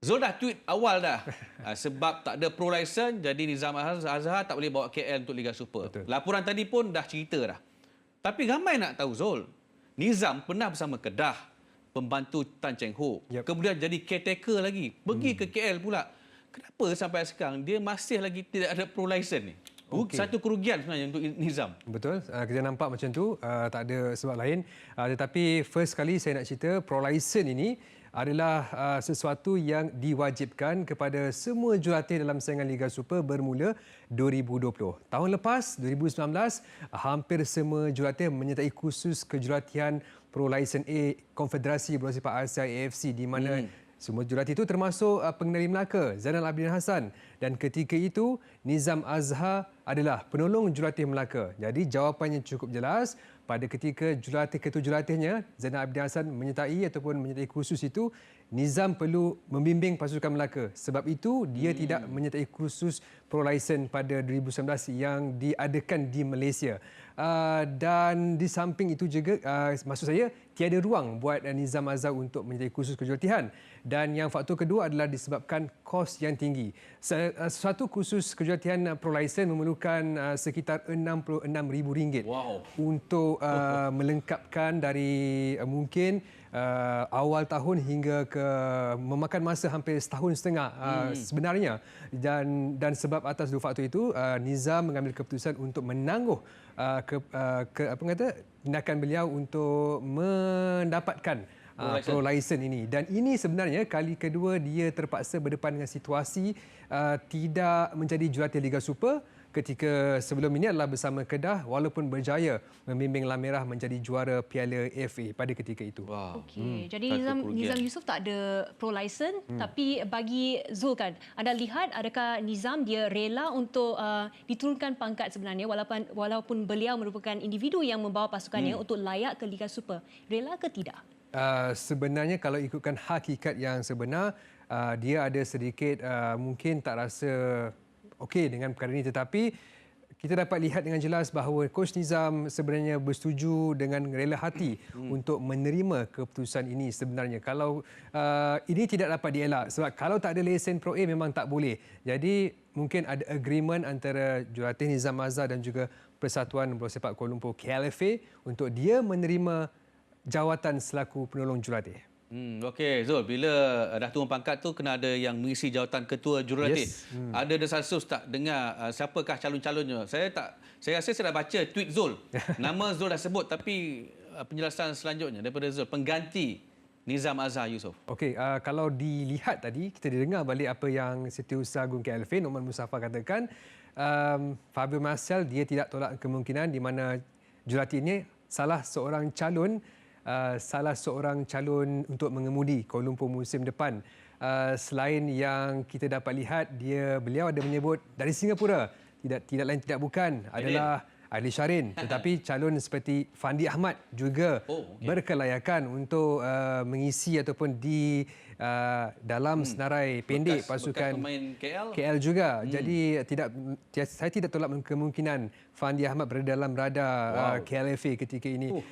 Zul dah tweet awal dah. Sebab tak ada pro license, jadi Nizam Azhar tak boleh bawa KL untuk Liga Super. Betul. Laporan tadi pun dah cerita dah. Tapi ramai nak tahu Zul, Nizam pernah bersama Kedah, pembantu Tan Cheng Hock. Yep. Kemudian jadi caretaker lagi, pergi ke KL pula. Kenapa sampai sekarang dia masih lagi tidak ada pro license ni? Okey. Satu kerugian sebenarnya untuk Nizam. Betul, kita nampak macam tu, tak ada sebab lain. Tetapi first kali saya nak cerita, pro license ini adalah sesuatu yang diwajibkan kepada semua jurulatih dalam saingan Liga Super bermula 2020. Tahun lepas, 2019, hampir semua jurulatih menyertai kursus kejuratihan pro license A Konfederasi Bola Sepak Asia AFC di mana semua jurulatih itu termasuk pengendali Melaka Zainal Abidin Hassan, dan ketika itu Nizam Azhar adalah penolong jurulatih Melaka. Jadi jawapannya cukup jelas. Pada ketika ketujuh-jurulatihnya Zainal Abidin Hassan menyertai kursus itu, Nizam perlu membimbing pasukan Melaka. Sebab itu dia tidak menyertai kursus pro license pada 2019 yang diadakan di Malaysia. Dan di samping itu juga, maksud saya, tiada ruang buat Nizam Azhar untuk menyertai kursus kejuratihan. Dan yang faktor kedua adalah disebabkan kos yang tinggi. Satu kursus kejuratihan pro license memerlukan sekitar RM66,000 untuk melengkapkan dari mungkin awal tahun hingga ke memakan masa hampir setahun setengah sebenarnya. Dan sebab atas dua faktor itu, Nizam mengambil keputusan untuk menangguh tindakan beliau untuk mendapatkan pro license ini. Dan ini sebenarnya kali kedua dia terpaksa berdepan dengan situasi tidak menjadi jurulatih Liga Super. Ketika sebelum ini adalah bersama Kedah, walaupun berjaya membimbing Lamerah menjadi juara Piala FA pada ketika itu. Wow. Okey, jadi Nizam Yusof tak ada pro license, tapi bagi Zul kan, anda lihat adakah Nizam dia rela untuk diturunkan pangkat sebenarnya walaupun beliau merupakan individu yang membawa pasukannya untuk layak ke Liga Super. Rela ke tidak? Sebenarnya kalau ikutkan hakikat yang sebenar, dia ada sedikit mungkin tak rasa okey dengan perkara ini, tetapi kita dapat lihat dengan jelas bahawa Coach Nizam sebenarnya bersetuju dengan rela hati untuk menerima keputusan ini sebenarnya. Kalau ini tidak dapat dielak, sebab kalau tak ada lesen Pro A memang tak boleh. Jadi mungkin ada agreement antara jurulatih Nizam Azhar dan juga Persatuan Bola Sepak Kuala Lumpur KLFA untuk dia menerima jawatan selaku penolong jurulatih. Okey, Zul, bila dah turun pangkat tu kena ada yang mengisi jawatan ketua jurulatih. Yes. Ada desas-desus tak dengar siapakah calon-calonnya? Saya rasa saya dah baca tweet Zul. Nama Zul dah sebut, tapi penjelasan selanjutnya daripada Zul, pengganti Nizam Azhar Yusof. Okey, kalau dilihat tadi, kita dengar balik apa yang Setiausaha Agung KLFA Noman Mustafa katakan, Fabio Marcel dia tidak tolak kemungkinan di mana jurulatih ini salah seorang calon untuk mengemudi Kuala Lumpur musim depan. Selain yang kita dapat lihat, beliau ada menyebut dari Singapura, tidak lain tidak bukan adalah Aidil Syarin, tetapi calon seperti Fandi Ahmad juga berkelayakan untuk mengisi ataupun di dalam senarai pendek pasukan KL juga. Jadi saya tidak tolak kemungkinan Fandi Ahmad berada dalam radar KLFA ketika ini.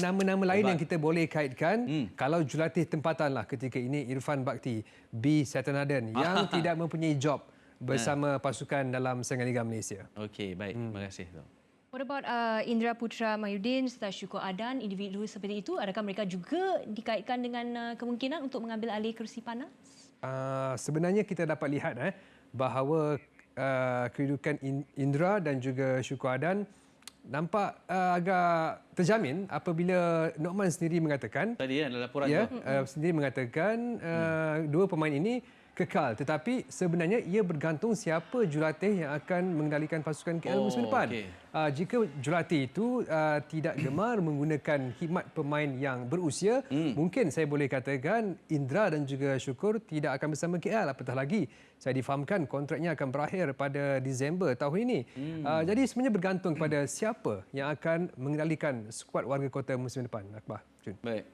Nama-nama lain yang kita boleh kaitkan, kalau jurulatih tempatanlah ketika ini Irfan Bakti, B. Satanaden yang tidak mempunyai job bersama pasukan dalam saingan Liga Malaysia. Okey, baik. Terima kasih. What about Indra Putra Mahyudin serta Syukur Adan, individu seperti itu, adakah mereka juga dikaitkan dengan kemungkinan untuk mengambil alih kerusi panas? Sebenarnya kita dapat lihat bahawa kedudukan Indra dan juga Syukur Adan nampak agak terjamin apabila Nokman sendiri mengatakan tadi dalam laporan sendiri mengatakan dua pemain ini kekal, tetapi sebenarnya ia bergantung siapa jurulatih yang akan mengendalikan pasukan KL musim depan. Jika jurulatih itu tidak gemar menggunakan khidmat pemain yang berusia, mungkin saya boleh katakan Indra dan juga Syukur tidak akan bersama KL. Apatah lagi, saya difahamkan kontraknya akan berakhir pada Disember tahun ini. Jadi sebenarnya bergantung pada siapa yang akan mengendalikan skuad warga kota musim depan. Akbar. Baik.